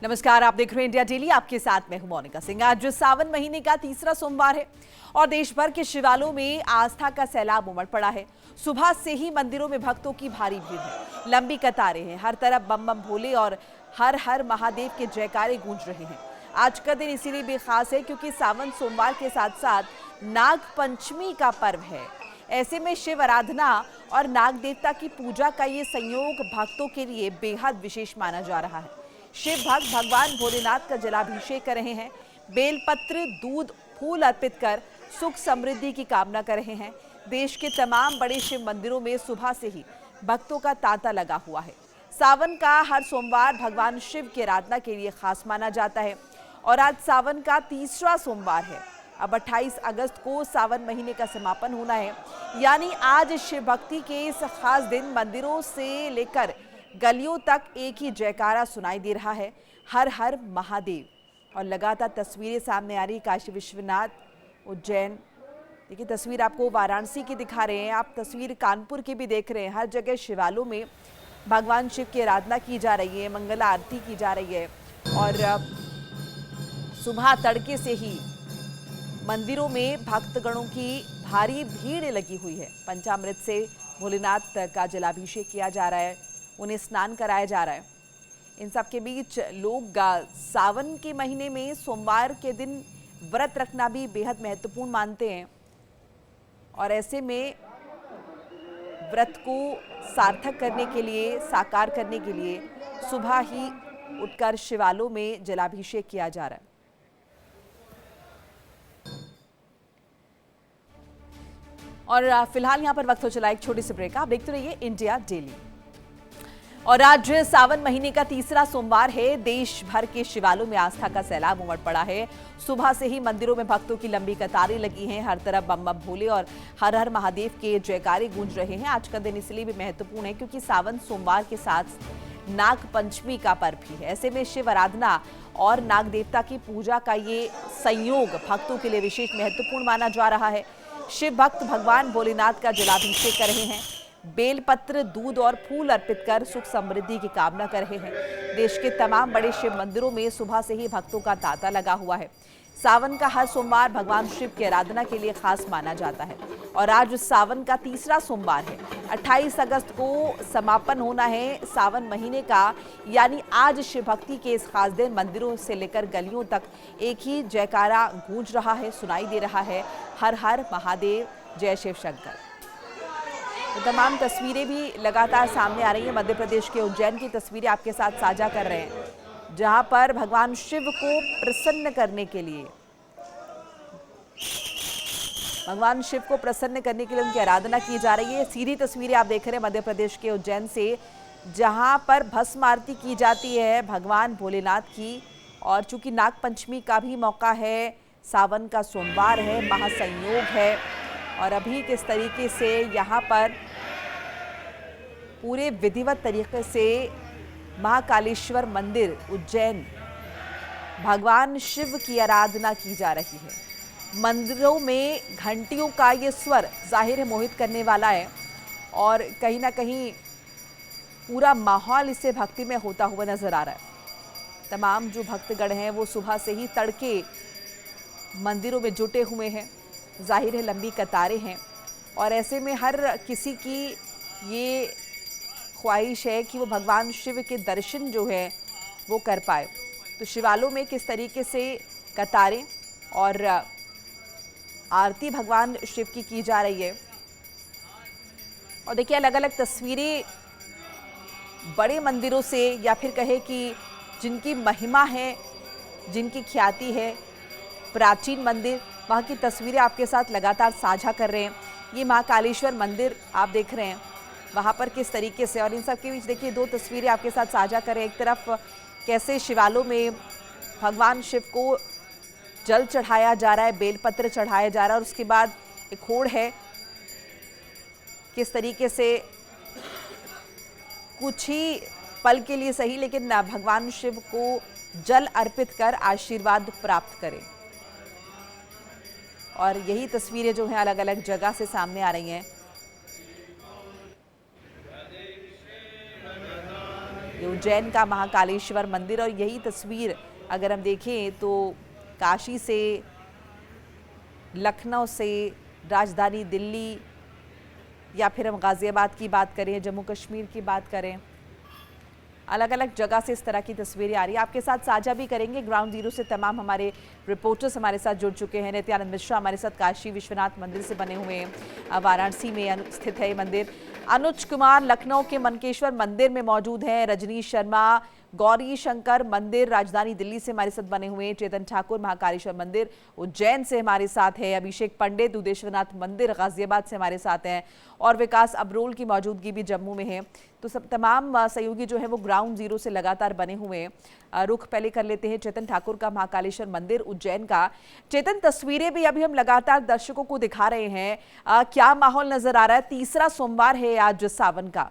नमस्कार, आप देख रहे हैं इंडिया डेली। आपके साथ मैं हूं मोनिका सिंह। आज सावन महीने का तीसरा सोमवार है और देश भर के शिवालयों में आस्था का सैलाब उमड़ पड़ा है। सुबह से ही मंदिरों में भक्तों की भारी भीड़ है, लंबी कतारें हैं, हर तरफ बम बम भोले और हर हर महादेव के जयकारे गूंज रहे हैं। आज का दिन इसीलिए भी खास है क्योंकि सावन सोमवार के साथ साथ नाग पंचमी का पर्व है। ऐसे में शिव आराधना और नाग देवता की पूजा का ये संयोग भक्तों के लिए बेहद विशेष माना जा रहा है। शिव भक्त भगवान भोलेनाथ का जलाभिषेक कर रहे हैं, बेलपत्र, दूध, फूल अर्पित कर सुख समृद्धि की कामना कर रहे हैं। देश के तमाम बड़े शिव मंदिरों में सुबह से ही भक्तों का तांता लगा हुआ है। सावन का हर सोमवार भगवान शिव की आराधना के लिए खास माना जाता है और आज सावन का तीसरा सोमवार है। अब 28 अगस्त को सावन महीने का समापन होना है, यानी आज शिव भक्ति के इस खास दिन मंदिरों से लेकर गलियों तक एक ही जयकारा सुनाई दे रहा है, हर हर महादेव। और लगातार तस्वीरें सामने आ रही काशी विश्वनाथ, उज्जैन। देखिए तस्वीर आपको वाराणसी की दिखा रहे हैं, आप तस्वीर कानपुर की भी देख रहे हैं। हर जगह शिवालयों में भगवान शिव की आराधना की जा रही है, मंगला आरती की जा रही है और सुबह तड़के से ही मंदिरों में भक्तगणों की भारी भीड़ लगी हुई है। पंचामृत से भोलेनाथ का जलाभिषेक किया जा रहा है, उन्हें स्नान कराया जा रहा है। इन सब के बीच लोग सावन के महीने में सोमवार के दिन व्रत रखना भी बेहद महत्वपूर्ण मानते हैं और ऐसे में व्रत को सार्थक करने के लिए, साकार करने के लिए सुबह ही उठकर शिवालयों में जलाभिषेक किया जा रहा है। और फिलहाल यहाँ पर वक्त हो चला एक छोटी सी ब्रेक। आप देखते रहिए इंडिया डेली। और आज सावन महीने का तीसरा सोमवार है। देश भर के शिवालयों में आस्था का सैलाब उमड़ पड़ा है। सुबह से ही मंदिरों में भक्तों की लंबी कतारें लगी हैं, हर तरफ बम बम भोले और हर हर महादेव के जयकारे गूंज रहे हैं। आज का दिन इसलिए भी महत्वपूर्ण है क्योंकि सावन सोमवार के साथ नाग पंचमी का पर्व भी है। ऐसे में शिव आराधना और नाग देवता की पूजा का ये संयोग भक्तों के लिए विशेष महत्वपूर्ण माना जा रहा है। शिव भक्त भगवान भोलेनाथ का जलाभिषेक कर रहे हैं, बेलपत्र, दूध और फूल अर्पित कर सुख समृद्धि की कामना कर रहे हैं। देश के तमाम बड़े शिव मंदिरों में सुबह से ही भक्तों का तांता लगा हुआ है। सावन का हर सोमवार भगवान शिव की आराधना के लिए खास माना जाता है और आज सावन का तीसरा सोमवार है। 28 अगस्त को समापन होना है सावन महीने का, यानी आज शिव भक्ति के इस खास दिन मंदिरों से लेकर गलियों तक एक ही जयकारा गूंज रहा है, सुनाई दे रहा है, हर हर महादेव, जय शिव शंकर। तो तमाम तस्वीरें भी लगातार सामने आ रही हैं। मध्य प्रदेश के उज्जैन की तस्वीरें आपके साथ साझा कर रहे हैं, जहां पर भगवान शिव को प्रसन्न करने के लिए, भगवान शिव को प्रसन्न करने के लिए उनकी आराधना की जा रही है। सीधी तस्वीरें आप देख रहे हैं मध्य प्रदेश के उज्जैन से, जहां पर भस्म आरती की जाती है भगवान भोलेनाथ की। और चूंकि नाग पंचमी का भी मौका है, सावन का सोमवार है, महासंयोग है और अभी किस तरीके से यहाँ पर पूरे विधिवत तरीके से महाकालेश्वर मंदिर उज्जैन भगवान शिव की आराधना की जा रही है। मंदिरों में घंटियों का ये स्वर जाहिर है मोहित करने वाला है और कहीं ना कहीं पूरा माहौल इससे भक्ति में होता हुआ नजर आ रहा है। तमाम जो भक्तगण हैं वो सुबह से ही तड़के मंदिरों में जुटे हुए हैं, जाहिर है लंबी कतारें हैं और ऐसे में हर किसी की ये ख्वाहिश है कि वो भगवान शिव के दर्शन जो है वो कर पाए। तो शिवालयों में किस तरीके से कतारें और आरती भगवान शिव की जा रही है। और देखिए अलग अलग तस्वीरें बड़े मंदिरों से, या फिर कहे कि जिनकी महिमा है, जिनकी ख्याति है, प्राचीन मंदिर, वहाँ की तस्वीरें आपके साथ लगातार साझा कर रहे हैं। ये महाकालेश्वर मंदिर आप देख रहे हैं, वहाँ पर किस तरीके से, और इन सब के बीच देखिए दो तस्वीरें आपके साथ साझा कर रहे हैं। एक तरफ कैसे शिवालयों में भगवान शिव को जल चढ़ाया जा रहा है, बेलपत्र चढ़ाया जा रहा है और उसके बाद एक होड़ है, किस तरीके से कुछ ही पल के लिए सही लेकिन भगवान शिव को जल अर्पित कर आशीर्वाद प्राप्त करें। और यही तस्वीरें जो हैं अलग अलग जगह से सामने आ रही हैं। ये उज्जैन का महाकालेश्वर मंदिर। और यही तस्वीर अगर हम देखें तो काशी से, लखनऊ से, राजधानी दिल्ली, या फिर हम गाजियाबाद की बात करें, जम्मू कश्मीर की बात करें, अलग अलग जगह से इस तरह की तस्वीरें आ रही है। आपके साथ साझा भी करेंगे। ग्राउंड जीरो से तमाम हमारे रिपोर्टर्स हमारे साथ जुड़ चुके हैं। नित्यानंद मिश्रा हमारे साथ काशी विश्वनाथ मंदिर से बने हुए हैं, वाराणसी में स्थित है ये मंदिर। अनुज कुमार लखनऊ के मनकेश्वर मंदिर में मौजूद हैं। रजनीश शर्मा गौरी शंकर मंदिर राजधानी दिल्ली से हमारे साथ बने हुए हैं। चेतन ठाकुर महाकालेश्वर मंदिर उज्जैन से हमारे साथ है। अभिषेक पंडित उदेश्वरनाथ मंदिर गाजियाबाद से हमारे साथ हैं। और विकास अब्रोल की मौजूदगी भी जम्मू में है। तो सब तमाम सहयोगी जो है वो ग्राउंड जीरो से लगातार बने हुए हैं। रुख पहले कर लेते हैं चेतन ठाकुर का महाकालेश्वर मंदिर उज्जैन का। चेतन, तस्वीरें भी अभी हम लगातार दर्शकों को दिखा रहे हैं, क्या माहौल नजर आ रहा है? तीसरा सोमवार है आज सावन का।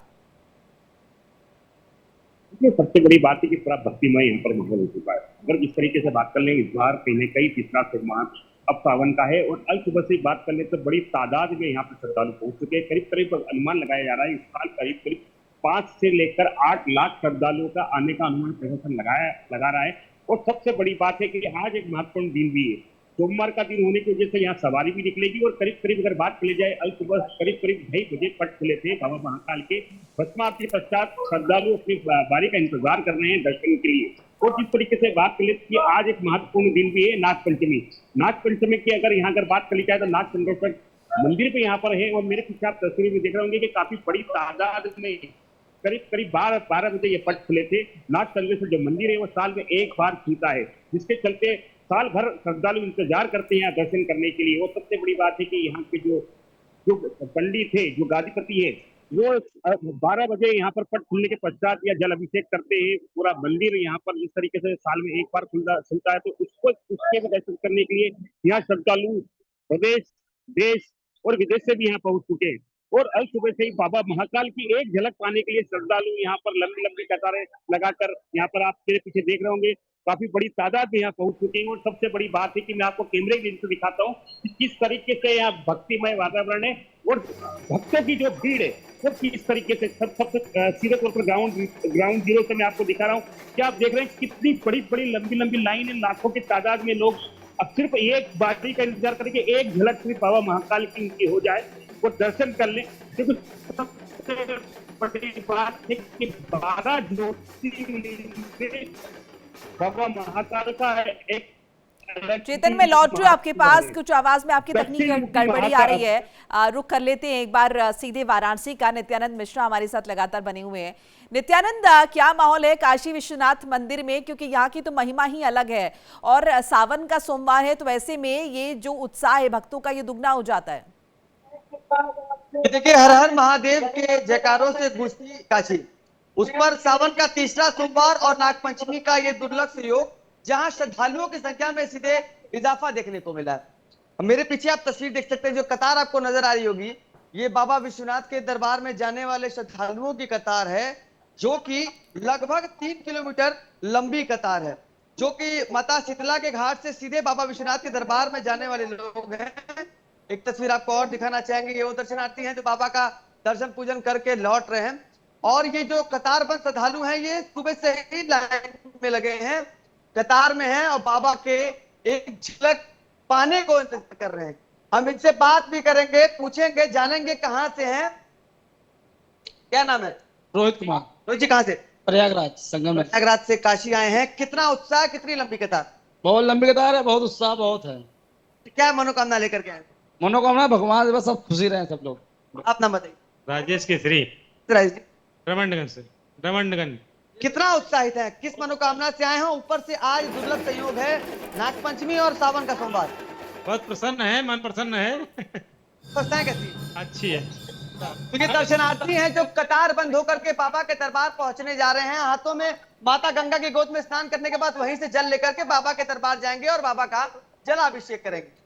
सबसे बड़ी बात है कि पूरा भक्तिमय यहाँ पर माहौल हो चुका है। अगर जिस तरीके से बात कर लें, इस बार कहीं न कहीं तीसरा सोमवार अब सावन का है और कल सुबह से बात कर ले तो बड़ी तादाद में यहाँ पर श्रद्धालु पहुंच चुके हैं। करीब करीब अनुमान लगाया जा रहा है इस साल करीब करीब 5 से लेकर 8 लाख श्रद्धालुओं का आने का अनुमान प्रशासन लगा रहा है। और सबसे बड़ी बात है कि आज एक महत्वपूर्ण दिन भी है। सोमवार का दिन होने की वजह से यहाँ सवारी भी निकलेगी और करीब करीब अगर बात की जाए, कल सुबह करीब करीब 2:30 बजे पट खुले थे बाबा महाकाल के। भस्म आरती के पश्चात श्रद्धालु अपनी बारी का इंतजार कर रहे हैं दर्शन के लिए। और जिस तरीके से बात कर ले कि आज एक महत्वपूर्ण दिन भी है, नाग पंचमी। नाग पंचमी की अगर बात कर ली जाए तो नाग चंद्रेश्वर मंदिर पे यहाँ पर है। और मेरे पीछे आप तस्वीर में देख रहे होंगे कि काफी बड़ी तादाद में करीब करीब 12 बजे ये पट खुले थे। नाग चंद्रेश्वर जो मंदिर है वो साल में एक बार खुलता है, जिसके चलते साल भर श्रद्धालु इंतजार करते हैं दर्शन करने के लिए। और सबसे बड़ी बात है कि यहाँ पे जो पंडित है, जो गादीपति है, वो 12 बजे यहाँ पर पट खुलने के पश्चात या जल अभिषेक करते हैं। पूरा मंदिर यहाँ पर जिस तरीके से साल में एक बार खुलता है तो उसके दर्शन करने के लिए यहाँ श्रद्धालु प्रदेश, देश और विदेश से भी यहाँ पहुंच चुके हैं। और अल सुबह से ही बाबा महाकाल की एक झलक पाने के लिए श्रद्धालु यहाँ पर लंबी लंबी कतारें लगाकर यहाँ पर आप मेरे पीछे देख रहे होंगे काफी बड़ी तादाद में यहाँ पहुंच चुके हैं। और सबसे बड़ी बात है कि मैं आपको कैमरे की से दिखाता हूँ कि किस तरीके से यहाँ भक्तिमय वातावरण है और भक्तों की जो भीड़ है वो किस तरीके से सबसे सीधे तौर पर ग्राउंड जीरो से मैं आपको दिखा रहा हूँ। क्या आप देख रहे हैं कितनी बड़ी बड़ी लंबी लंबी लाइन है, लाखों की तादाद में लोग अब सिर्फ एक बारी का इंतजार करेंगे, एक झलक सिर्फ बाबा महाकाल की हो जाए वो दर्शन कर लें। क्योंकि सबसे बड़ी बात है कि 12 ज्योतिर्लिंग बाबा महाकाल का है। एक चेतन, मैं लौट रही हूँ आपके पास, कुछ आवाज में आपकी तकनीकी गड़बड़ी आ रही है। रुक कर लेते हैं एक बार सीधे वाराणसी का। नित्यानंद मिश्रा हमारे साथ लगातार बने हुए हैं। नित्यानंद, क्या माहौल है काशी विश्वनाथ मंदिर में? क्योंकि यहाँ की तो महिमा ही अलग है और सावन का सोमवार है, तो वैसे में ये जो उत्साह है भक्तों का ये दुगना हो जाता है। देखिए, हर हर महादेव के जयकारों से गूंजती काशी। उस पर सावन का तीसरा सोमवार और नागपंचमी का ये दुर्लभ संयोग, जहां श्रद्धालुओं की संख्या में सीधे इजाफा देखने को मिला है। मेरे पीछे आप तस्वीर देख सकते हैं, जो कतार आपको नजर आ रही होगी, ये बाबा विश्वनाथ के दरबार में जाने वाले श्रद्धालुओं की कतार है, जो कि लगभग 3 किलोमीटर लंबी कतार है, जो कि माता शीतला के घाट से सीधे बाबा विश्वनाथ के दरबार में जाने वाले लोग हैं। एक तस्वीर आपको और दिखाना चाहेंगे, ये वो दर्शनार्थी हैं जो बाबा का दर्शन पूजन करके लौट रहे हैं। और ये जो कतारबंद श्रद्धालु हैं, ये सुबह से ही लाइन में लगे हैं, कतार में हैं और बाबा के एक झलक पाने को इंतजार कर रहे हैं। हम इनसे बात भी करेंगे, पूछेंगे, जानेंगे कहां से हैं। क्या नाम है? रोहित कुमार। रोहित जी, कहां से? प्रयागराज संगम में। प्रयागराज से काशी आए हैं। कितना उत्साह, कितनी लंबी कतार? बहुत लंबी कतार है, बहुत उत्साह बहुत है। क्या मनोकामना लेकर के आए? मनोकामना भगवान से बस सब खुशी रहे सब लोग। आप नाम बताइए। राजेश केसरी, रमणगंज से। रमणगंज। कितना उत्साहित है, किस मनोकामना से आए हैं? ऊपर से आज दुर्लभ संयोग है, नागपंचमी और सावन का सोमवार। बहुत प्रसन्न है, मन प्रसन्न है। व्यवस्थाएं कैसी? अच्छी है। तो ये दर्शनार्थी हैं जो कतार बंद होकर के बाबा के दरबार पहुंचने जा रहे हैं। हाथों में माता गंगा की गोद में स्नान करने के बाद वहीं से जल लेकर के बाबा के दरबार जाएंगे और बाबा का जलाभिषेक करेंगे।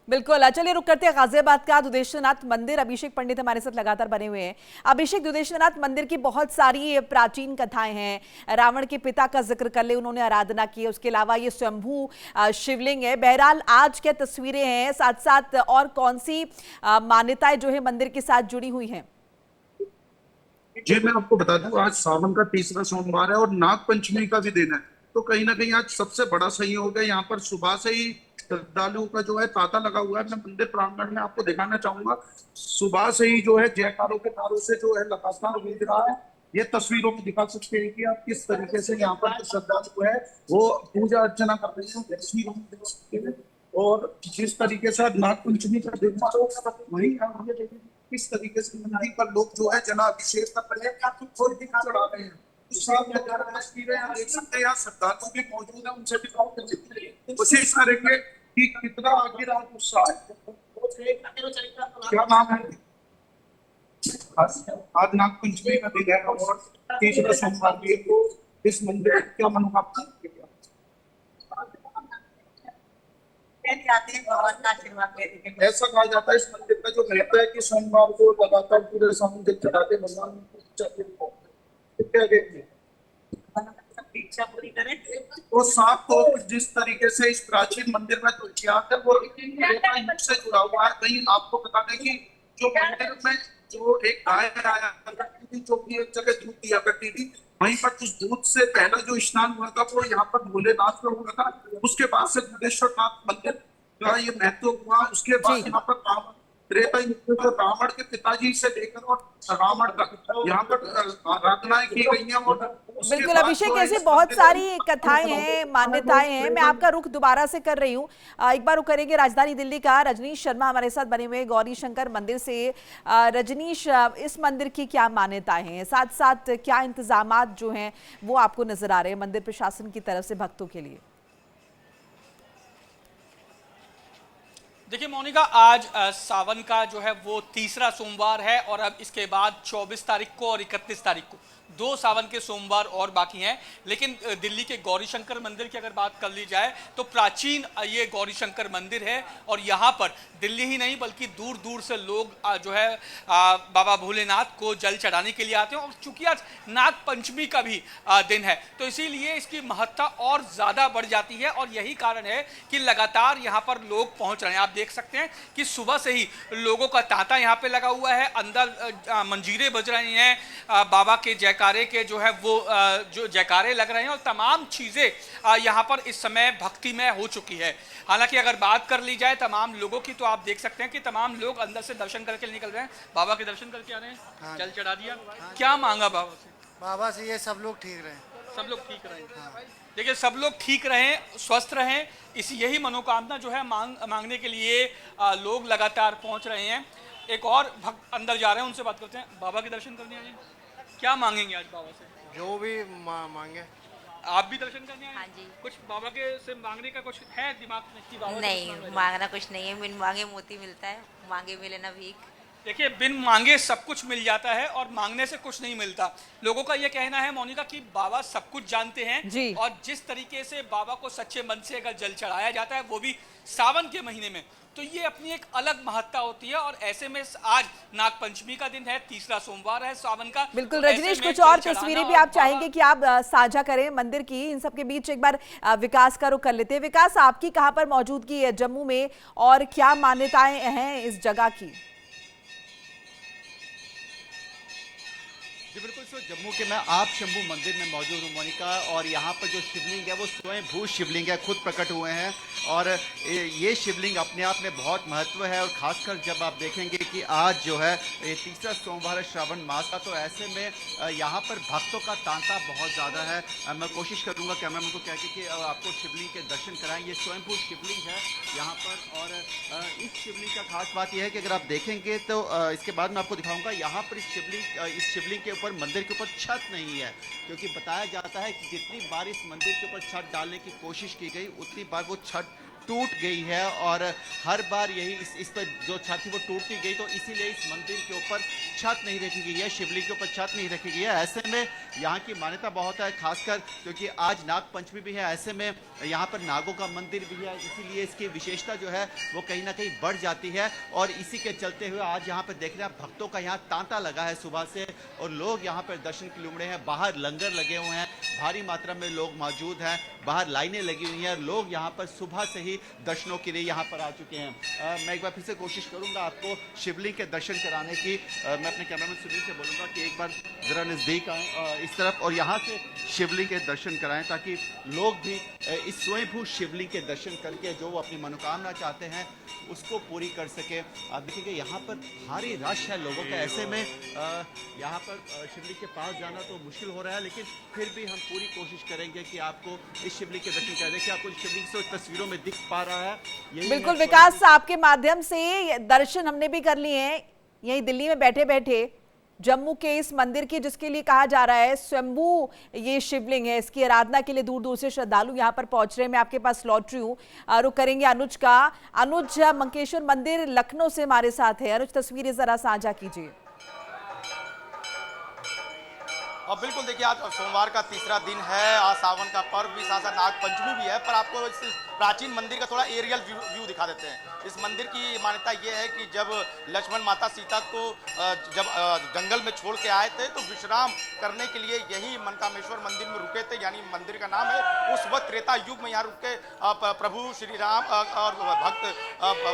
बिल्कुल, चलिए रुक करते हैं गाजियाबाद का दुदेश्वरनाथ मंदिर। अभिषेक पंडित हमारे साथ लगातार बने हुए हैं। अभिषेक, दुदेश्वरनाथ मंदिर की बहुत सारी प्राचीन कथाएं हैं। रावण के पिता का जिक्र कर ले, उन्होंने आराधना की, उसके अलावा ये स्वयंभू शिवलिंग है। बहरहाल आज क्या तस्वीरें हैं, साथ साथ और कौन सी मान्यताएं जो है मंदिर के साथ जुड़ी हुई हैं? जी मैं आपको बता दूं, आज सावन का तीसरा सोमवार है और नाग पंचमी का भी दिन है। तो कहीं ना कहीं आज सबसे बड़ा संयोग है। यहाँ पर सुबह से ही श्रद्धालुओं का जो है तांता लगा हुआ है। मैं मंदिर प्रांगण में आपको दिखाना चाहूंगा, सुबह से ही जो है जयकारों के तारों से जो है लगातार गूंज रहा है। ये तस्वीरों में दिखा सकते हैं कि आप किस तरीके से यहाँ पर जो श्रद्धालु है वो पूजा अर्चना कर रहे हैं, तस्वीरों में देख सकते हैं। और जिस तरीके से आज नाग पंचमी का दिन है, वही आप ये देखिए किस तरीके से मंदिर पर लोग जो है जलाभिषेक कर रहे हैं, थोड़ी दिखा चढ़ा रहे हैं। देख सकते हैं यहाँ श्रद्धालु भी मौजूद है, उनसे भी बात करेंगे, कोशिश करेंगे कि कितना आखिर आज उत्साह है। क्या नाम है? आज नाग पंचमी का दिन है और तीसरा सोमवार भी है। इस मंदिर में क्या मनोकामना है? ऐसा कहा जाता है इस मंदिर का जो महत्व है कि सोमवार को लगातार पूरे सावन जल चढ़ाते भगवान इच्छा पूरी करें। तो साफ तो जिस तरीके से इस प्राचीन मंदिर में जो इतिहास है वो युग से जुड़ा हुआ है। कहीं आपको बता दें कि जो मंदिर में जो एक गाय आया करती थी, जो कि एक जगह दूध दिया करती थी, वहीं पर उस दूध से पहला जो स्नान हुआ था वो यहाँ पर भोलेनाथ का हुआ था। उसके बाद से बुद्धेश्वर नाथ मंदिर का ये महत्व हुआ। उसके बाद यहाँ पर त्रेता युग में रावण के पिताजी से लेकर और रावण तक यहाँ पर आराधनाएं की गई हैं। और बिल्कुल अभिषेक, ऐसी बहुत सारी कथाएं हैं, मान्यताएं हैं। मैं आपका रुख दोबारा से कर रही हूँ, एक बार रुख करेंगे राजधानी दिल्ली का। रजनीश शर्मा हमारे साथ बने हुए गौरी शंकर मंदिर से। रजनीश, इस मंदिर की क्या मान्यताएं हैं, साथ साथ क्या इंतजामात जो हैं वो आपको नजर आ रहे हैं मंदिर प्रशासन की तरफ से भक्तों के लिए? देखिए मोनिका, आज सावन का जो है वो तीसरा सोमवार है और अब इसके बाद 24 तारीख को और 31 तारीख को 2 सावन के सोमवार और बाकी हैं। लेकिन दिल्ली के गौरी शंकर मंदिर की अगर बात कर ली जाए तो प्राचीन ये गौरी शंकर मंदिर है और यहाँ पर दिल्ली ही नहीं बल्कि दूर दूर से लोग जो है बाबा भोलेनाथ को जल चढ़ाने के लिए आते हैं। और चूंकि आज नाग पंचमी का भी दिन है तो इसीलिए इसकी महत्ता और ज़्यादा बढ़ जाती है और यही कारण है कि लगातार यहाँ पर लोग पहुँच रहे हैं। आप देख सकते हैं कि सुबह से ही लोगों का तांता यहाँ पे लगा हुआ है, अंदर मंजीरे बज रहे हैं, बाबा के जयकारे के जो है वो जो जयकारे लग रहे हैं और तमाम चीज़ें यहाँ पर इस समय भक्तिमय हो चुकी है। हालांकि अगर बात कर ली जाए तमाम लोगों की तो आप देख सकते हैं कि तमाम लोग अंदर से दर्शन करके निकल रहे हैं, बाबा के दर्शन करके आ रहे हैं। हाँ, जल चढ़ा दिया। हाँ, क्या मांगा बाबा से? बाबा से ये सब लोग ठीक रहे, सब लोग ठीक रहे। हाँ। देखिए, सब लोग ठीक रहें, स्वस्थ रहें, इसी यही मनोकामना जो है मांगने के लिए लोग लगातार पहुंच रहे हैं। एक और भक्त अंदर जा रहे हैं, उनसे बात करते हैं। बाबा के दर्शन करने आए, क्या मांगेंगे आज बाबा से? जो भी मांगे। आप भी दर्शन करने आए? हाँ जी। कुछ बाबा के से मांगने का कुछ है दिमाग में कि बाबा नहीं, मांगना कुछ नहीं है, बिन मांगे मोती मिलता है, मांगे मिले ना भीख। देखिए, बिन मांगे सब कुछ मिल जाता है और मांगने से कुछ नहीं मिलता। लोगों का ये कहना है मोनिका कि बाबा सब कुछ जानते हैं जी। और जिस तरीके से बाबा को सच्चे मन से अगर जल चढ़ाया जाता है वो भी सावन के महीने में, तो ये अपनी एक अलग महत्ता होती है। और ऐसे में आज नाग पंचमी का दिन है, तीसरा सोमवार है सावन का। बिल्कुल तो रजनीश, कुछ और तस्वीरें भी आप चाहेंगे कि आप साझा करें मंदिर की? इन सब के बीच एक बार विकास का रुख कर लेते हैं। विकास, आपकी कहाँ पर मौजूदगी है जम्मू में और क्या मान्यताएं हैं इस जगह की? जी बिल्कुल, सो जम्मू के मैं आप शंभू मंदिर में मौजूद हूँ मोनिका, और यहाँ पर जो शिवलिंग है वो स्वयं भू शिवलिंग है, खुद प्रकट हुए हैं। और ये शिवलिंग अपने आप में बहुत महत्व है। और ख़ासकर जब आप देखेंगे कि आज जो है ये तीसरा सोमवार है श्रावण मास का, तो ऐसे में यहाँ पर भक्तों का तांता बहुत ज़्यादा है। मैं कोशिश करूँगा कैमरामैन को कह के कि आपको शिवलिंग के दर्शन कराएं। ये स्वयंभू शिवलिंग है यहाँ पर। और इस शिवलिंग का खास बात यह है कि अगर आप देखेंगे तो इसके बाद मैं आपको दिखाऊँगा, यहाँ पर इस शिवलिंग के मंदिर के ऊपर छत नहीं है, क्योंकि बताया जाता है कि जितनी बार इस मंदिर के ऊपर छत डालने की कोशिश की गई उतनी बार वो छत टूट गई है। और हर बार यही इस पर जो छत थी वो टूटती गई, तो इसीलिए इस मंदिर के ऊपर छत नहीं रखी गई है, शिवलिंग के ऊपर छत नहीं रखी गई है। ऐसे में यहाँ की मान्यता बहुत है, खासकर क्योंकि आज नाग पंचमी भी है। ऐसे में यहाँ पर नागों का मंदिर भी है, इसीलिए इसकी विशेषता जो है वो कहीं ना कहीं बढ़ जाती है। और इसी के चलते हुए आज यहाँ पर देख रहे हैं भक्तों का यहाँ तांता लगा है सुबह से, और लोग यहाँ पर दर्शन के लिए उमड़े हैं। बाहर लंगर लगे हुए हैं, भारी मात्रा में लोग मौजूद हैं, बाहर लाइनें लगी हुई हैं, लोग यहाँ पर सुबह से ही दर्शनों के लिए यहाँ पर आ चुके हैं। मैं एक बार फिर से कोशिश करूँगा आपको शिवलिंग के दर्शन कराने की। मैं अपने कैमरामैन सुनील से बोलूँगा कि एक बार ज़रा नज़दीक आएँ इस तरफ और यहाँ से शिवलिंग के दर्शन कराएं, ताकि लोग भी इस स्वयंभू शिवलिंग के दर्शन करके जो वो अपनी मनोकामना चाहते हैं उसको पूरी कर सके। आप देखिए यहाँ पर भारी रश है लोगों का, ऐसे में यहाँ पर शिवलिंग के पास जाना तो मुश्किल हो रहा है, लेकिन फिर भी हम पूरी कोशिश करेंगे कि आपको इस शिवलिंग के दर्शन करा दें। कि आपको शिवलिंग से तस्वीरों में दिख पा रहा है, यही बिल्कुल है विकास, आपके माध्यम से दर्शन हमने भी कर लिए हैं यहीं दिल्ली में बैठे बैठे जम्मू के इस मंदिर की, जिसके लिए कहा जा रहा है स्वयंभू ये शिवलिंग है। इसकी आराधना के लिए दूर दूर से श्रद्धालु यहाँ पर पहुंच रहे हैं। मैं आपके पास लौट रही हूँ, रुक करेंगे अनुज का। अनुज, मंकेश्वर मंदिर लखनऊ से हमारे साथ है। अनुज, तस्वीरें जरा साझा कीजिए। और बिल्कुल देखिए, आज सोमवार का तीसरा दिन है, आज सावन का पर्व भी, साथ साथ नाग पंचमी भी है। पर आपको इस प्राचीन मंदिर का थोड़ा एरियल व्यू दिखा देते हैं। इस मंदिर की मान्यता ये है कि जब लक्ष्मण माता सीता को जब जंगल में छोड़ के आए थे तो विश्राम करने के लिए यही मनकामेश्वर मंदिर में रुके थे, यानी मंदिर का नाम है। उस वक्त त्रेता युग में यहाँ रुक के प्रभु श्री राम और भक्त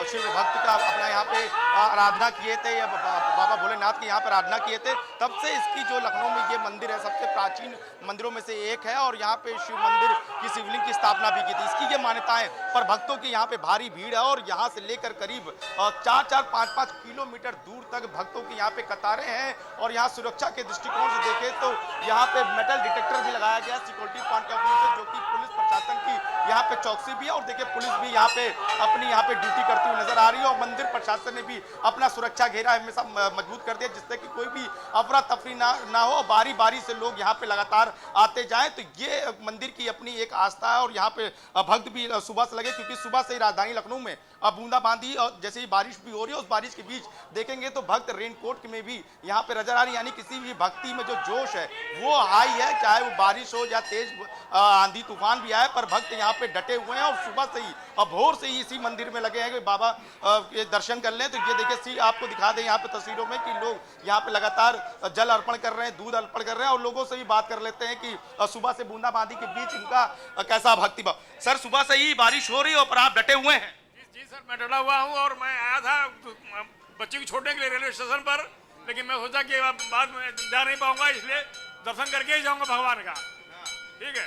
शिव भक्त का अपना यहाँ पे आराधना किए थे, बाबा भोलेनाथ की यहाँ पर आराधना किए थे। तब से इसकी जो लखनऊ में ये मंदिर है सबसे प्राचीन मंदिरों में से एक है और यहाँ पे शिव मंदिर की शिवलिंग की स्थापना भी की थी। इसकी ये मान्यताएं, पर भक्तों की यहाँ पे भारी भीड़ है और यहाँ से लेकर करीब 4-5 किलोमीटर दूर तक भक्तों की यहाँ पे कतारें हैं। और यहाँ सुरक्षा के दृष्टिकोण से देखें तो यहाँ पे मेटल डिटेक्टर भी लगाया गया सिक्योरिटी पॉइंट ऑफ व्यू से, जो कि पुलिस प्रशासन की यहाँ पे चौकसी भी है। और देखिए पुलिस भी यहाँ पे अपनी यहाँ पे ड्यूटी करती हुई नजर आ रही है और मंदिर प्रशासन ने भी अपना सुरक्षा घेरा हमेशा मजबूत कर दिया, जिससे कि कोई भी अफरा तफरी ना हो, बारी बारी से लोग यहाँ पे लगातार आते जाएं। तो ये मंदिर की अपनी एक आस्था है और यहाँ पे भक्त भी सुबह से लगे, क्योंकि सुबह से ही राजधानी लखनऊ में बूंदाबांदी और जैसे ही बारिश भी हो रही है, उस बारिश के बीच देखेंगे तो भक्त रेनकोट में भी यहाँ पे नजर आ रही है। यानी किसी भी भक्ति में जो जोश है वो हाई है, चाहे वो बारिश हो या तेज आंधी तूफान भी आए, पर भक्त यहाँ पे डटे हुए हैं और सुबह से ही और भोर से ही इसी मंदिर में लगे हैं कि बाबा के दर्शन कर लें। तो ये देखिए आपको दिखा दें यहाँ पे तस्वीरों में कि लोग यहाँ पे लगातार जल अर्पण कर रहे हैं, दूध अर्पण कर रहे हैं और लोगों से भी बात कर लेते हैं कि सुबह से बूंदाबांदी के बीच इनका कैसा भक्ति भाव। सर, सुबह से ही बारिश हो रही है और आप डटे हुए हैं? जी सर, मैं डटा हुआ हूँ और मैं आया था बच्चे को छोड़ने के लिए रेलवे स्टेशन पर, लेकिन मैं सोचा कि बाद में जा नहीं पाऊंगा, इसलिए दर्शन करके ही जाऊंगा भगवान का। ठीक है,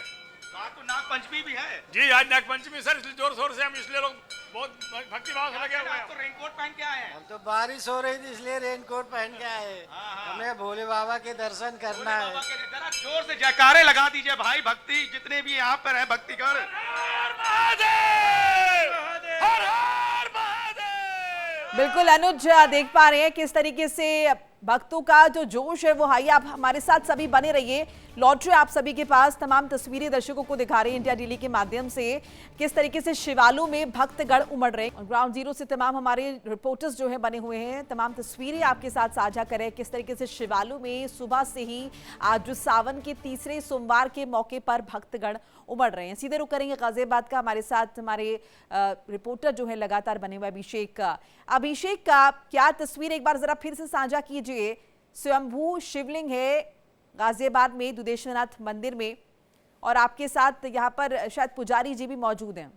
आज तो नाग पंचमी भी है। जी, आज नाग पंचमी सर, इसलिए जोर शोर से हम इसलिए लोग बहुत भक्ति भाव से लगे हुए हैं। तो रेनकोट पहन के आए हैं? हम तो बारिश हो रही थी इसलिए रेनकोट पहन के आए। हमें भोले बाबा के दर्शन करना है। जरा जोर से जयकारे लगा दीजिए भाई, भक्ति जितने भी यहाँ पर है भक्तिकर। बिल्कुल अनुज, देख पा रहे हैं किस तरीके से भक्तों का जो जोश है वो हाई। आप हमारे साथ सभी बने रहिए, लौट रहे आप सभी के पास तमाम तस्वीरें दर्शकों को दिखा रहे हैं इंडिया डेली के माध्यम से, किस तरीके से शिवालू में भक्तगण उमड़ रहे हैं। ग्राउंड जीरो से तमाम हमारे रिपोर्टर्स जो है बने हुए हैं, तमाम तस्वीरें आपके साथ साझा करें किस तरीके से शिवालू में सुबह से ही आज सावन के तीसरे सोमवार के मौके पर भक्तगण उमड़ रहे हैं। सीधे रुक करेंगे गाजियाबाद का, हमारे साथ हमारे रिपोर्टर जो है लगातार बने हुए अभिषेक का क्या तस्वीर एक बार जरा फिर से साझा कीजिए। स्वयंभू शिवलिंग है गाजियाबाद में दुधेश्वरनाथ मंदिर में और आपके साथ यहाँ पर शायद पुजारी जी भी मौजूद हैं।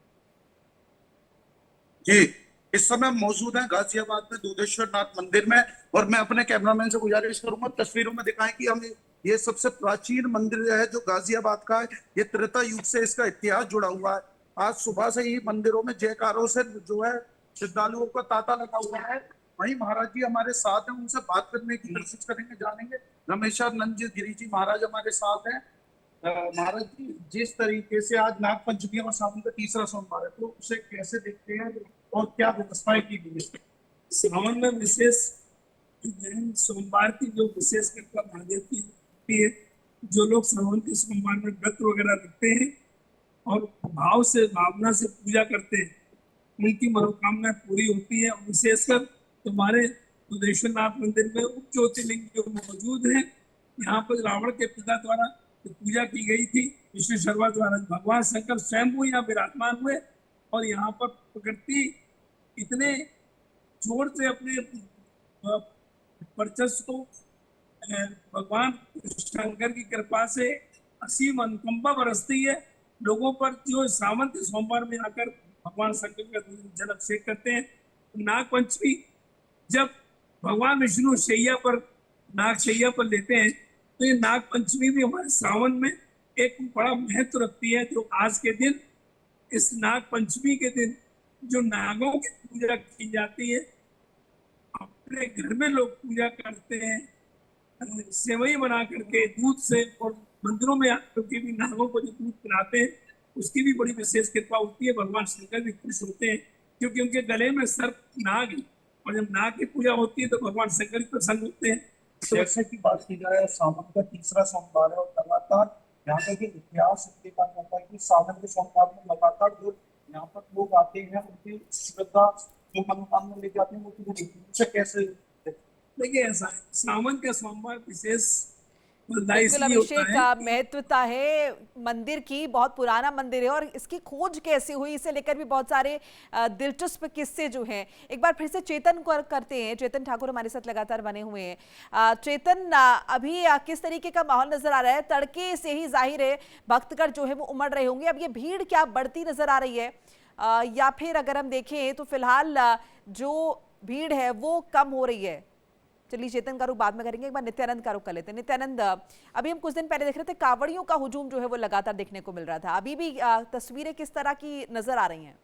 जी, इस समय मौजूद है गाजियाबाद में दुधेश्वरनाथ मंदिर में और मैं अपने कैमरामैन से गुजारिश करूंगा तस्वीरों में दिखाएं कि हमें ये सबसे प्राचीन मंदिर है जो गाजियाबाद का है। ये त्रेता युग से इसका इतिहास जुड़ा हुआ है। आज सुबह से ही मंदिरों में जयकारों से जो है श्रद्धालुओं का तांता लगा हुआ है। वहीं महाराज जी हमारे साथ हैं, उनसे बात करने की कोशिश करेंगे, जानेंगे। रमेशानंद जी गिरी जी महाराज हमारे साथ हैं। महाराज जी, जिस तरीके से आज नाग पंचमी और सावन का तीसरा सोमवार है, तो उसे कैसे देखते हैं और क्या व्यवस्थाएं की गई है? सावन में विशेष सोमवार की जो विशेष कृपा महादेव की होती है, जो लोग सावन के सोमवार में व्रत वगैरह रखते हैं और भाव से भावना से पूजा करते हैं, उनकी मनोकामना पूरी होती है। विशेषकर तुम्हारे दुधेश्वरनाथ मंदिर में उप ज्योतिर्लिंग जो मौजूद है, यहाँ पर रावण के पिता द्वारा पूजा की गई थी, विष्णु शर्मा द्वारा भगवान शंकर स्वयं यहाँ विराजमान हुए और यहाँ पर प्रकृति इतने जोर से अपने वर्चस्व को भगवान शंकर की कृपा से असीम अनुकंपा बरसती है लोगों पर जो सावन के सोमवार में आकर भगवान शंकर का जल अभिषेक करते हैं। नाग पंचमी जब भगवान विष्णु शैया पर नाग शैया पर लेते हैं तो ये नाग पंचमी भी हमारे सावन में एक बड़ा महत्व रखती है। जो आज के दिन इस नाग पंचमी के दिन जो नागों की पूजा की जाती है, अपने घर में लोग पूजा करते हैं, सेवई बना करके दूध से, और मंदिरों में आकर के भी नागों को जो दूध पिलाते हैं उसकी भी बड़ी विशेष कृपा होती है। भगवान शंकर भी खुश होते हैं क्योंकि उनके गले में सर्प नाग है, और जब नाग की पूजा होती है तो भगवान शंकर भी प्रसन्न होते हैं। जैसे की बात की जाए, सावन का तीसरा सोमवार है और लगातार यहाँ का कि इतिहास देखा जाता है कि सावन के सोमवार में लगातार जो यहाँ पर लोग आते हैं उनकी श्रद्धा जो मनोकामना लेके आते हैं वो तो कैसे। देखिए ऐसा है, सावन का सोमवार विशेष बिल्कुल अभिषेक का महत्वता है मंदिर की, बहुत पुराना मंदिर है और इसकी खोज कैसे हुई इसे लेकर भी बहुत सारे दिलचस्प किस्से जो हैं। एक बार फिर से चेतन को करते हैं, चेतन ठाकुर हमारे साथ लगातार बने हुए हैं। चेतन, अभी किस तरीके का माहौल नजर आ रहा है? तड़के से ही जाहिर है भक्तगण जो है वो उमड़ रहे होंगे, अब ये भीड़ क्या बढ़ती नजर आ रही है या फिर अगर हम देखें तो फिलहाल जो भीड़ है वो कम हो रही है? चलिए चेतन का रुख बाद में करेंगे, एक बार नित्यानंद का रुख कर लेते हैं। नित्यानंद, अभी हम कुछ दिन पहले देख रहे थे कावड़ियों का हुजूम जो है वो लगातार देखने को मिल रहा था, अभी भी तस्वीरें किस तरह की नजर आ रही हैं?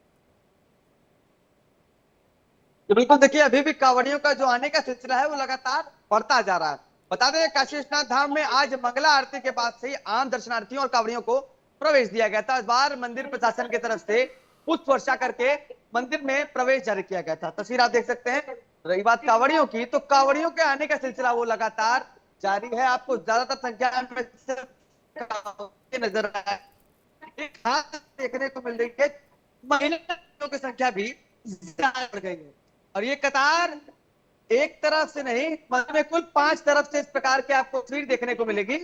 तो बिल्कुल देखिए, अभी भी कावड़ियों का जो आने का सिलसिला है वो लगातार बढ़ता जा रहा है। बता दें काशी विश्वनाथ धाम में आज मंगला आरती के बाद से ही आम दर्शनार्थियों और कावड़ियों को प्रवेश दिया गया था। इस बार मंदिर प्रशासन की तरफ से पुष्प वर्षा करके मंदिर में प्रवेश जारी किया गया था। तस्वीर आप देख सकते हैं। रही बात कावड़ियों की, तो कावड़ियों के आने का सिलसिला वो लगातार जारी है। आपको ज्यादातर संख्या में नजर आए खास देखने को मिल रही है, महिलाओं की संख्या भी ज्यादा बढ़ गई है। और ये कतार एक तरफ से नहीं, मंदिर में कुल 5 तरफ से इस प्रकार की आपको तस्वीर देखने को मिलेगी,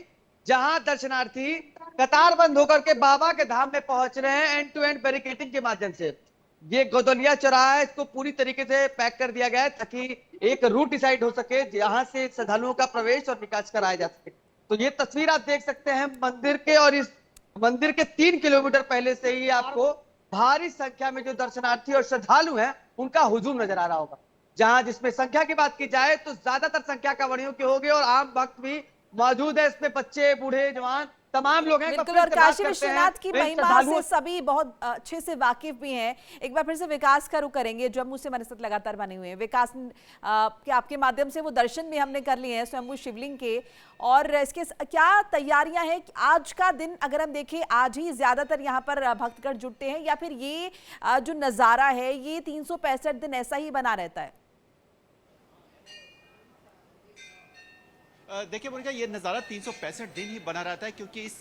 जहां दर्शनार्थी कतार बंद होकर के बाबा के धाम में पहुंच रहे हैं एंड टू एंड बैरिकेडिंग के माध्यम से। ये गोदलिया चौराहा है, इसको पूरी तरीके से पैक कर दिया गया है ताकि एक रूट डिसाइड हो सके जहां से श्रद्धालुओं का प्रवेश और निकास कराया जा सके। तो ये तस्वीर आप देख सकते हैं मंदिर के, और इस मंदिर के 3 किलोमीटर पहले से ही आपको भारी संख्या में जो दर्शनार्थी और श्रद्धालु हैं उनका हुजूम नजर आ रहा होगा। जहां जिसमें संख्या की बात की जाए तो ज्यादातर संख्या कांवड़ियों की होगी और आम भक्त भी मौजूद है इसमें, बच्चे बूढ़े जवान तमाम लोग हैं। बिल्कुल, और काशी विश्वनाथ की महिमा से सभी बहुत अच्छे से वाकिफ भी हैं। एक बार फिर से विकास का रुख करेंगे, जम्मू से हमारे साथ लगातार बने हुए हैं। विकास, आपके माध्यम से वो दर्शन भी हमने कर लिए हैं स्वयंभू शिवलिंग के, और इसके क्या तैयारियां हैं? आज का दिन अगर हम देखें, आज ही ज्यादातर यहाँ पर भक्तगण जुटते हैं या फिर ये जो नजारा है ये 365 दिन ऐसा ही बना रहता है? देखिए मोनिका, ये नज़ारा 365 दिन ही बना रहता है क्योंकि इस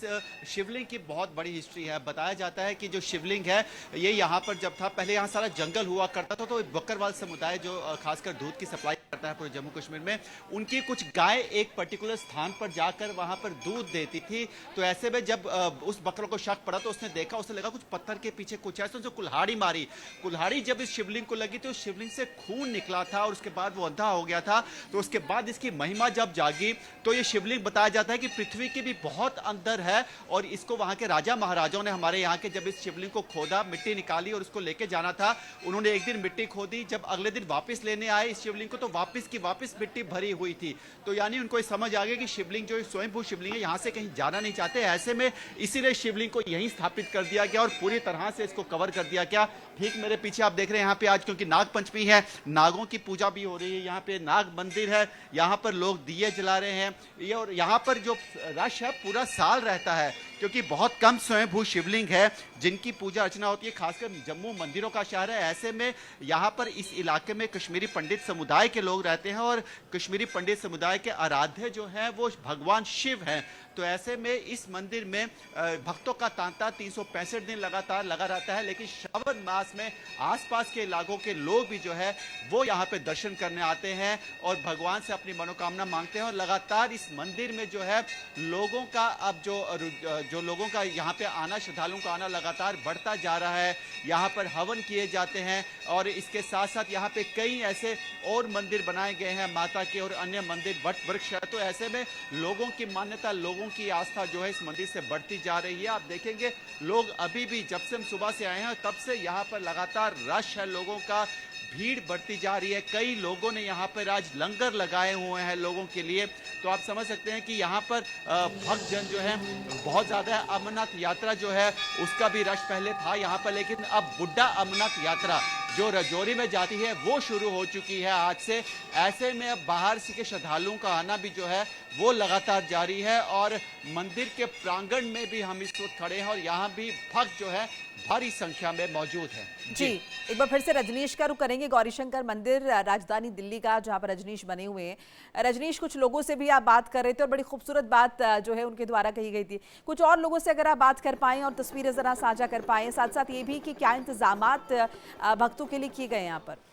शिवलिंग की बहुत बड़ी हिस्ट्री है। बताया जाता है कि जो शिवलिंग है ये यहाँ पर जब था, पहले यहाँ सारा जंगल हुआ करता था, तो बकरवाल समुदाय जो खासकर दूध की सप्लाई करता है पूरे जम्मू कश्मीर में, उनकी कुछ गाय एक पर्टिकुलर स्थान पर जाकर वहाँ पर दूध देती थी। तो ऐसे में जब उस बकरों को शक पड़ा तो उसने देखा, उसे लगा कुछ पत्थर के पीछे कुछ है, तो उसने कुल्हाड़ी मारी। कुल्हाड़ी जब इस शिवलिंग को लगी तो शिवलिंग से खून निकला था और उसके बाद वो अंधा हो गया था। तो उसके बाद इसकी महिमा जब जागी तो ये शिवलिंग बताया जाता है कि पृथ्वी के भी बहुत अंदर है, और इसको वहां के राजा महाराजाओं ने हमारे यहाँ के जब इस शिवलिंग को खोदा, मिट्टी निकाली और उसको लेके जाना था, उन्होंने एक दिन मिट्टी खोदी, जब अगले दिन वापस लेने आए इस शिवलिंग को तो वापस की वापस मिट्टी भरी हुई थी। तो यानी उनको समझ आ गया कि शिवलिंग जो स्वयंभू शिवलिंग है यहाँ से कहीं जाना नहीं चाहते, ऐसे में इसीलिए शिवलिंग को यहीं स्थापित कर दिया गया और पूरी तरह से इसको कवर कर दिया गया। ठीक मेरे पीछे आप देख रहे हैं यहाँ पे आज क्योंकि नाग पंचमी है, नागों की पूजा भी हो रही है, यहाँ पे नाग मंदिर है, यहाँ पर लोग दिए जला रहे हैं। ये और यहाँ पर जो रश है पूरा साल रहता है क्योंकि बहुत कम स्वयंभू शिवलिंग है जिनकी पूजा अर्चना होती है। खासकर जम्मू मंदिरों का शहर है, ऐसे में यहाँ पर इस इलाके में कश्मीरी पंडित समुदाय के लोग रहते हैं और कश्मीरी पंडित समुदाय के आराध्य जो हैं वो भगवान शिव हैं। तो ऐसे में इस मंदिर में भक्तों का तांता 365 दिन लगातार लगा रहता है, लेकिन श्रावण मास में आसपास के इलाकों के लोग भी जो है वो यहाँ पे दर्शन करने आते हैं और भगवान से अपनी मनोकामना मांगते हैं। और लगातार इस मंदिर में जो है लोगों का अब जो लोगों का यहाँ पे आना, श्रद्धालुओं का आना लगातार बढ़ता जा रहा है। यहाँ पर हवन किए जाते हैं और इसके साथ साथ यहाँ पे कई ऐसे और मंदिर बनाए गए हैं माता के और अन्य मंदिर, वट वृक्ष है। तो ऐसे में लोगों की मान्यता, लोगों की आस्था जो है इस मंदिर से बढ़ती जा रही है। आप देखेंगे लोग अभी भी, जब से हम सुबह से आए हैं तब से यहाँ पर लगातार रश है, लोगों का भीड़ बढ़ती जा रही है। कई लोगों ने यहाँ पर आज लंगर लगाए हुए हैं लोगों के लिए, तो आप समझ सकते हैं कि यहाँ पर भक्तजन जो है बहुत ज़्यादा है। अमरनाथ यात्रा जो है उसका भी रश पहले था यहाँ पर, लेकिन अब बुड्ढा अमरनाथ यात्रा जो राजौरी में जाती है वो शुरू हो चुकी है आज से। ऐसे में अब बाहर से के श्रद्धालुओं का आना भी जो है वो लगातार जारी है और मंदिर के प्रांगण में भी हम इस वक्त खड़े हैं और यहाँ भी भक्त जो है भारी संख्या में मौजूद है। जी, एक बार फिर से रजनीश का रुख करेंगे। गौरीशंकर मंदिर राजधानी दिल्ली का, जहां पर रजनीश बने हुए हैं। रजनीश, कुछ लोगों से भी आप बात कर रहे थे और बड़ी खूबसूरत बात जो है उनके द्वारा कही गई थी। कुछ और लोगों से अगर आप बात कर पाएं और तस्वीरें जरा साझा कर पाएं, साथ साथ ये भी कि क्या इंतजामात भक्तों के लिए किए गए यहाँ पर।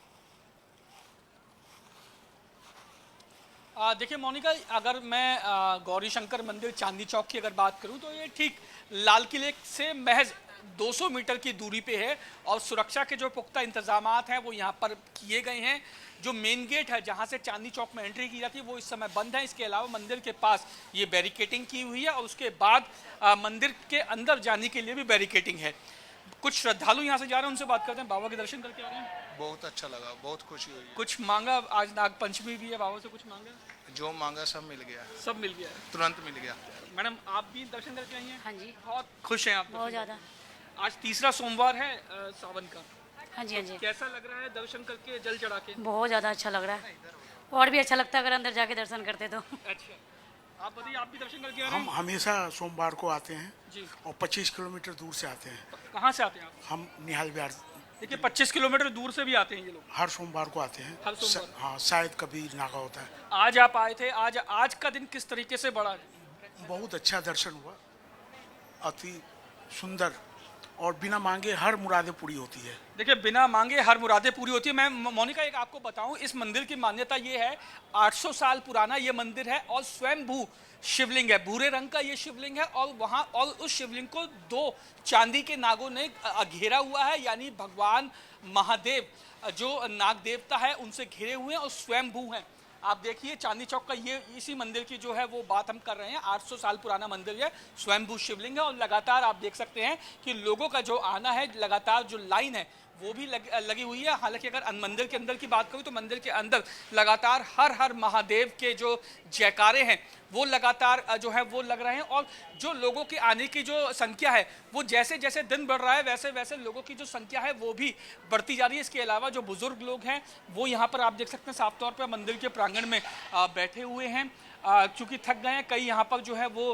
देखिए मोनिका, अगर मैं गौरीशंकर मंदिर चांदनी चौक की अगर बात करूं तो ये ठीक लाल किले से महज 200 मीटर की दूरी पे है और सुरक्षा के जो पुख्ता इंतजामात हैं वो यहाँ पर किए गए हैं। जो मेन गेट है जहाँ से चांदनी चौक में एंट्री की जाती है वो इस समय बंद है। इसके अलावा मंदिर के पास ये बैरिकेटिंग की हुई है और उसके बाद मंदिर के अंदर जाने के लिए भी बैरिकेटिंग है। कुछ श्रद्धालु यहाँ से जा रहे हैं, उनसे बात करते हैं। बाबा के दर्शन करके आ रहे हैं। बहुत अच्छा लगा, बहुत खुशी हुई। कुछ मांगा? आज नागपंचमी भी है, बाबा से कुछ मांगा? जो मांगा सब मिल गया। सब मिल गया, तुरंत मिल गया। मैडम आप भी दर्शन करके आई हैं? हाँ जी, बहुत खुश हैं आप? बहुत ज़्यादा। आज तीसरा सोमवार है सावन का। हाँ जी, हाँ जी। कैसा लग रहा है दर्शन करके, जल चढ़ा के? बहुत ज़्यादा अच्छा लग रहा है और भी अच्छा लगता है अगर अंदर जाके दर्शन करते तो। अच्छा, आप बताइए, आप भी दर्शन करके आ रहे हैं? हम हमेशा सोमवार को आते हैं जी। और 25 किलोमीटर दूर से आते हैं। कहाँ से आते हैं आप? हम निहाल बिहार। देखिए 25 किलोमीटर दूर से भी आते हैं ये लोग। हर सोमवार को आते हैं। हर सोमवार? हाँ, शायद कभी नागा होता है। आज आप आए थे, आज का दिन किस तरीके से बढ़ा? बहुत अच्छा दर्शन हुआ, अति सुंदर, और बिना मांगे हर मुरादें पूरी होती है। देखिए बिना मांगे हर मुरादें पूरी होती है। मैं मोनिका एक आपको बताऊं, इस मंदिर की मान्यता ये है, 800 साल पुराना ये मंदिर है और स्वयंभू शिवलिंग है। भूरे रंग का ये शिवलिंग है और वहां और उस शिवलिंग को 2 चांदी के नागों ने घेरा हुआ है, यानी भगवान महादेव जो नाग देवता है उनसे घिरे हुए हैं और स्वयंभू हैं। आप देखिए चांदनी चौक का ये इसी मंदिर की जो है वो बात हम कर रहे हैं। 800 साल पुराना मंदिर है, स्वयंभू शिवलिंग है और लगातार आप देख सकते हैं कि लोगों का जो आना है, लगातार जो लाइन है वो भी लगी हुई है। हालांकि अगर मंदिर के अंदर की बात करूं तो मंदिर के अंदर लगातार हर हर महादेव के जो जयकारे हैं वो लगातार जो है वो लग रहे हैं और जो लोगों के आने की जो संख्या है वो जैसे जैसे दिन बढ़ रहा है वैसे वैसे लोगों की जो संख्या है वो भी बढ़ती जा रही है। इसके अलावा जो बुजुर्ग लोग हैं वो यहाँ पर आप देख सकते हैं साफ तौर पर मंदिर के प्रांगण में बैठे हुए हैं, चूँकि थक गए हैं। कई यहाँ पर जो है वो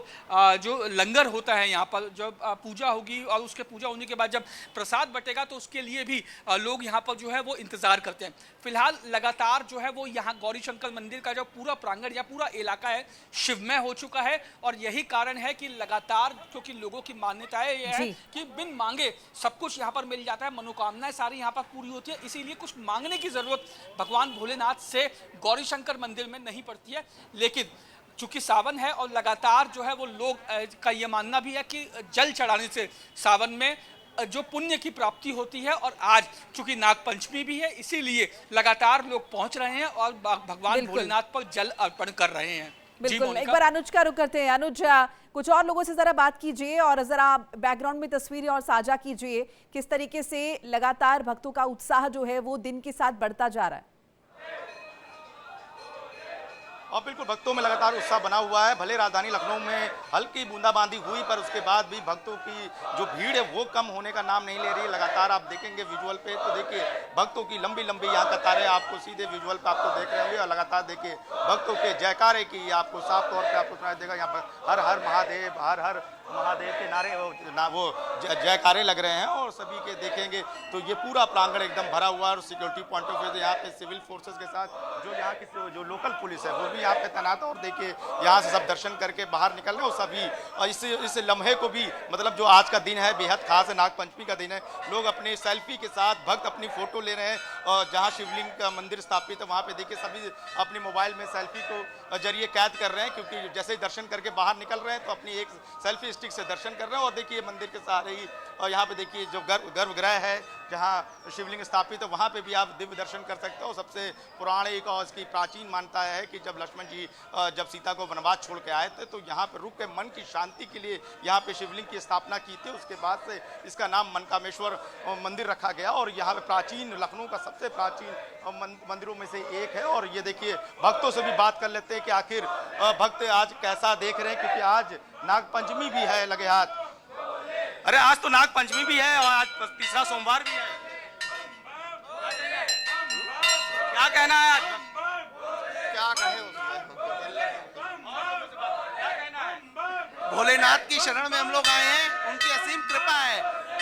जो लंगर होता है यहाँ पर जब पूजा होगी और उसके पूजा होने के बाद जब प्रसाद बटेगा तो उसके लिए भी लोग यहाँ पर जो है वो इंतज़ार करते हैं। फिलहाल लगातार जो है वो यहाँ गौरीशंकर मंदिर का जो पूरा प्रांगण या पूरा इलाका है शिवमय हो चुका है और यही कारण है कि लगातार, क्योंकि लोगों की मान्यताएं ये है कि बिन मांगे सब कुछ यहाँ पर मिल जाता है, मनोकामनाएं सारी यहाँ पर पूरी होती है, इसीलिए कुछ मांगने की जरूरत भगवान भोलेनाथ से गौरीशंकर मंदिर में नहीं पड़ती है। लेकिन चूंकि सावन है और लगातार जो है वो लोग का ये मानना भी है कि जल चढ़ाने से सावन में जो पुण्य की प्राप्ति होती है और आज चूंकि नागपंचमी भी है इसीलिए लगातार लोग पहुंच रहे हैं और भगवान भोलेनाथ पर जल अर्पण कर रहे हैं। बिल्कुल, एक बार अनुज का रुख करते हैं। अनुज, कुछ और लोगों से जरा बात कीजिए और जरा बैकग्राउंड में तस्वीरें और साझा कीजिए, किस तरीके से लगातार भक्तों का उत्साह जो है वो दिन के साथ बढ़ता जा रहा है। और बिल्कुल भक्तों में लगातार उत्साह बना हुआ है। भले राजधानी लखनऊ में हल्की बूंदाबांदी हुई पर उसके बाद भी भक्तों की जो भीड़ है वो कम होने का नाम नहीं ले रही है। लगातार आप देखेंगे विजुअल पे तो देखिए भक्तों की लंबी लंबी यहाँ कतारें आपको सीधे विजुअल पे आपको देख रहे होंगे और लगातार देखिए भक्तों के जयकारे की आपको साफ तौर पर आपको सुनाई देगा। यहाँ पर हर हर महादेव, हर हर महादेव के नारे वो जयकारे लग रहे हैं और सभी के देखेंगे तो ये पूरा प्रांगण एकदम भरा हुआ है और सिक्योरिटी पॉइंट ऑफ व्यू से यहाँ पे सिविल फोर्सेस के साथ जो यहाँ की जो लोकल पुलिस है वो भी यहाँ पे तैनात है और देखिए यहाँ से सब दर्शन करके बाहर निकल रहे हैं और सभी और इस लम्हे को भी मतलब जो आज का दिन है बेहद खास है, नागपंचमी का दिन है। लोग अपने सेल्फी के साथ भक्त अपनी फोटो ले रहे हैं और जहाँ शिवलिंग का मंदिर स्थापित है वहाँ पे देखिए सभी अपने मोबाइल में सेल्फी को जरिए कैद कर रहे हैं क्योंकि जैसे ही दर्शन करके बाहर निकल रहे हैं तो अपनी एक सेल्फी स्टिक से दर्शन कर रहे हैं और देखिए मंदिर के सहारे ही और यहाँ पे देखिए जो गर्भगृह है जहाँ शिवलिंग स्थापित है वहाँ पे भी आप दिव्य दर्शन कर सकते हो। सबसे पौराणिक और इसकी प्राचीन मान्यता है कि जब लक्ष्मण जी जब सीता को वनवास छोड़ के आए थे तो यहाँ पे रुक के मन की शांति के लिए यहाँ पे शिवलिंग की स्थापना की थी। उसके बाद से इसका नाम मनकामेश्वर मंदिर रखा गया और यहाँ पे प्राचीन लखनऊ का सबसे प्राचीन मंदिरों में से एक है। और ये देखिए भक्तों से भी बात कर लेते हैं कि आखिर भक्त आज कैसा देख रहे हैं, क्योंकि आज नागपंचमी भी है लगे हाथ। अरे आज तो नागपंचमी भी है और आज तीसरा सोमवार भी है। क्या कहना है आज? क्या कहे भोलेनाथ की शरण में हम लोग आए हैं, उनकी असीम कृपा है,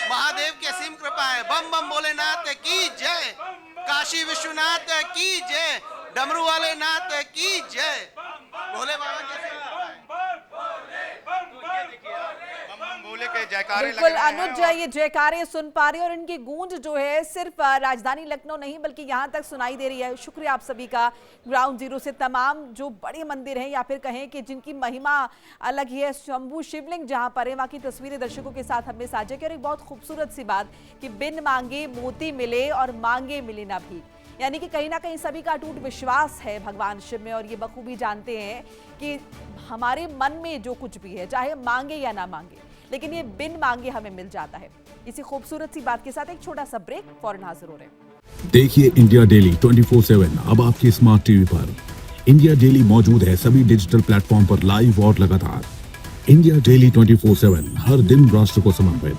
महादेव की असीम कृपा है। बम बम भोलेनाथ की जय, काशी विश्वनाथ की जय, डमरू वाले नाथ की जय, भोले बाबा की भोले के जयकारे लग बिल्कुल रहे हैं अनुज, ये जयकारे सुन पा रहे हैं और इनकी गूंज जो है सिर्फ राजधानी लखनऊ नहीं बल्कि यहाँ तक सुनाई दे रही है। शुक्रिया आप सभी का। ग्राउंड जीरो से तमाम जो बड़े मंदिर हैं या फिर कहें कि जिनकी महिमा अलग ही है, शंभू शिवलिंग जहाँ पर है, वहाँ की तस्वीरें दर्शकों के साथ हमने साझा की। और एक बहुत खूबसूरत सी बात कि बिन मांगे मोती मिले और मांगे मिले ना भीख, यानी कि कहीं ना कहीं सभी का अटूट विश्वास है भगवान शिव में और ये बखूबी जानते हैं कि हमारे मन में जो कुछ भी है चाहे मांगे या ना मांगे लेकिन ये बिन मांगे हमें मिल जाता है। इसी खूबसूरत सी बात के साथ एक छोटा सा ब्रेक, फौरन हाजिर हो रहे हैं। देखिए इंडिया डेली 24/7 अब आपकी स्मार्ट टीवी पर। इंडिया डेली मौजूद है सभी डिजिटल प्लेटफॉर्म पर लाइव और लगातार। इंडिया डेली 24/7 हर दिन राष्ट्र को समर्पित।